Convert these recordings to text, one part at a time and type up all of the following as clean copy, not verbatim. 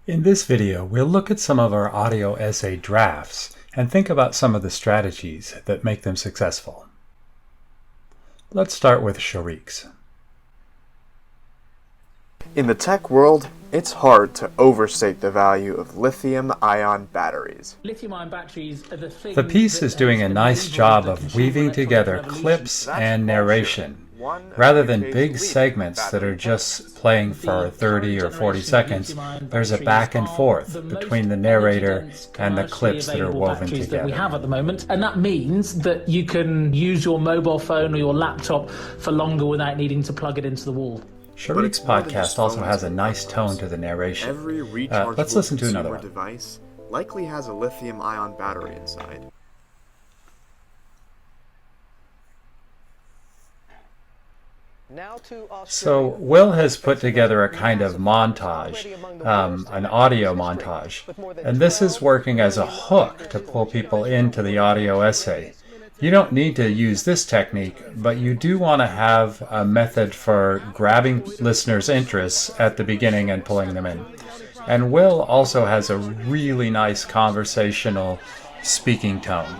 In this video, we'll look at some of our audio essay drafts and think about some of the strategies that make them successful. Let's start with Shariq's. In the tech world, it's hard to overstate the value of lithium-ion batteries. Lithium-ion batteries are the thing. The piece is doing a nice job of weaving together clips and narration, rather than big segments that are just playing for 30 or 40 seconds. There's a back and forth between the narrator and the clips that are woven together. That we have at the moment, and that means that you can use your mobile phone or your laptop for longer without needing to plug it into the wall. Shariq's podcast also has a nice tone to the narration. Every rechargeable let's listen to another one. device likely has a lithium-ion battery inside. So Will has put together a kind of montage, an audio montage, and this is working as a hook to pull people into the audio essay. You don't need to use this technique, but you do want to have a method for grabbing listeners' interests at the beginning and pulling them in. And Will also has a really nice conversational speaking tone.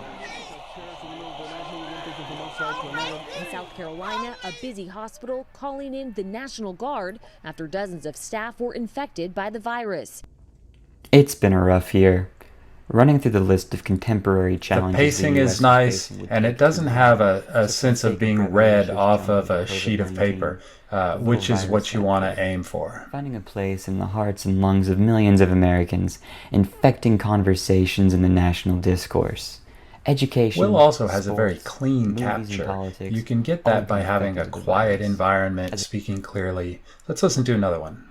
In South Carolina, a busy hospital calling in the National Guard after dozens of staff were infected by the virus. It's been a rough year. Running through the list of contemporary challenges. The pacing is nice, and it doesn't have a sense of being read off of a sheet of paper, which is what you want to aim for. Finding a place in the hearts and lungs of millions of Americans, infecting conversations in the national discourse. Education. Will also has sports, a very clean movies, capture. and politics, You can get that by having a quiet environment, speaking clearly. Let's listen to another one.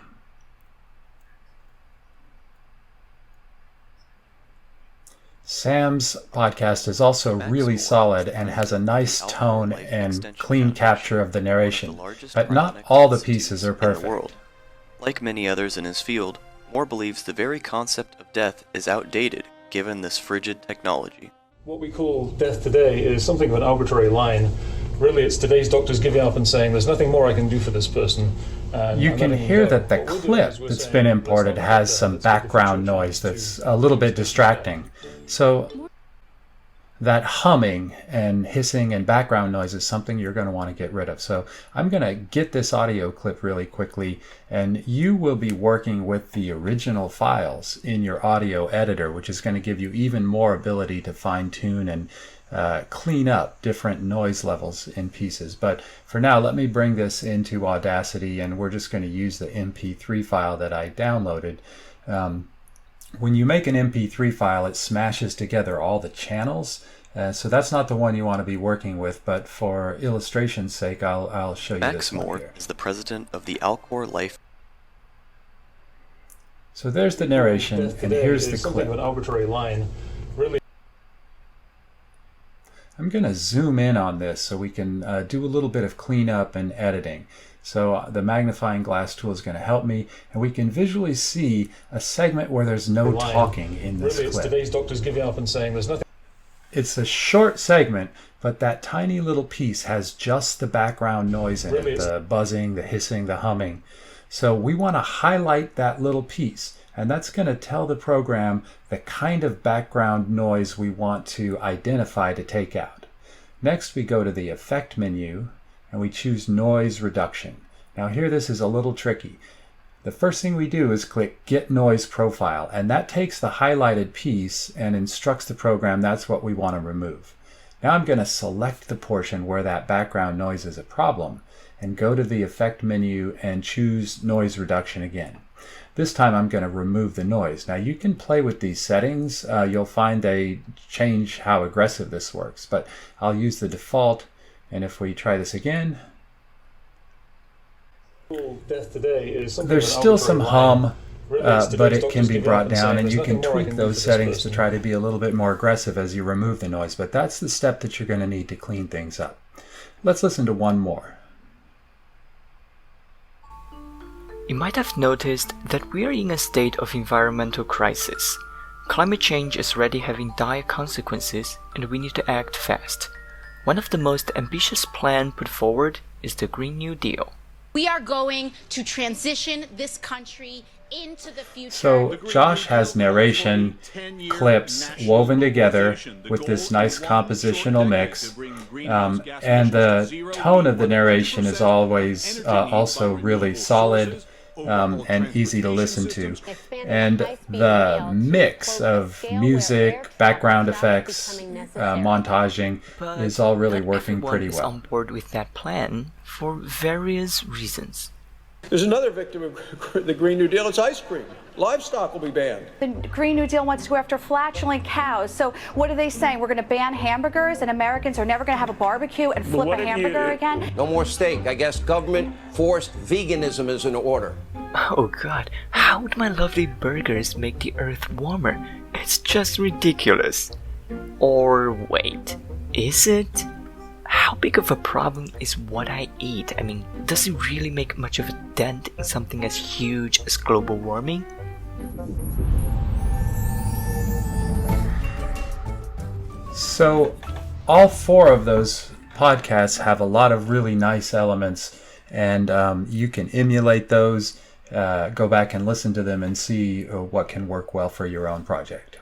Sam's podcast is also really solid and has a nice tone and clean capture of the narration, but not all the pieces are perfect. Like many others in his field, Moore believes the very concept of death is outdated given this frigid technology. What we call death today is something of an arbitrary line. Really, it's today's doctors giving up and saying, there's nothing more I can do for this person. You can hear that the clip that's been imported has some background noise that's a little bit distracting. So that humming and hissing and background noise is something you're going to want to get rid of. So I'm going to get this audio clip really quickly, and you will be working with the original files in your audio editor, which is going to give you even more ability to fine-tune and clean up different noise levels in pieces. But for now, let me bring this into Audacity, and we're just going to use the MP3 file that I downloaded. When you make an MP3 file, it smashes together all the channels. So that's not the one you want to be working with, but for illustration's sake, I'll show you Max this one Moore here. is the president of the Alcor Life. So there's the narration, and here's the something clip. of an arbitrary line. Really. I'm going to zoom in on this so we can do a little bit of cleanup and editing. So the magnifying glass tool is going to help me, and we can visually see a segment where there's no talking in this Really, it's clip. today's doctors giving up and saying, there's nothing. It's a short segment, but that tiny little piece has just the background noise in it, the buzzing, the hissing, the humming. So we want to highlight that little piece, and that's going to tell the program the kind of background noise we want to identify to take out. Next, we go to the Effect menu, and we choose Noise Reduction. Now here this is a little tricky. The first thing we do is click Get Noise Profile, and that takes the highlighted piece and instructs the program that's what we want to remove. Now I'm going to select the portion where that background noise is a problem and go to the Effect menu and choose Noise Reduction again. This time I'm going to remove the noise. Now you can play with these settings. You'll find they change how aggressive this works, but I'll use the default, and if we try this again, Death today is something there's of an still some arbitrary line. hum, Really, but it can be brought down, and there's you can nothing more I tweak do those for this settings to person. try to be a little bit more aggressive as you remove the noise, but that's the step that you're going to need to clean things up. Let's listen to one more. You might have noticed that we are in a state of environmental crisis. Climate change is already having dire consequences, and we need to act fast. One of the most ambitious plans put forward is the Green New Deal. We are going to transition this country into the future. So Josh has narration clips woven together with this nice compositional mix, and the tone of the narration is always also really solid and easy to listen to. And the mix of music, background effects, montaging is all really working pretty well. Everyone is on board with that plan for various reasons. There's another victim of the Green New Deal. It's ice cream. Livestock will be banned. The Green New Deal wants to go after flatulent cows. So what are they saying? We're going to ban hamburgers and Americans are never going to have a barbecue and flip a hamburger again? No more steak. I guess government-forced veganism is in order. Oh God, how would my lovely burgers make the earth warmer? It's just ridiculous. Or wait, is it? How big of a problem is what I eat? I mean, does it really make much of a dent in something as huge as global warming? So all 4 of those podcasts have a lot of really nice elements, and you can emulate those, go back and listen to them and see what can work well for your own project.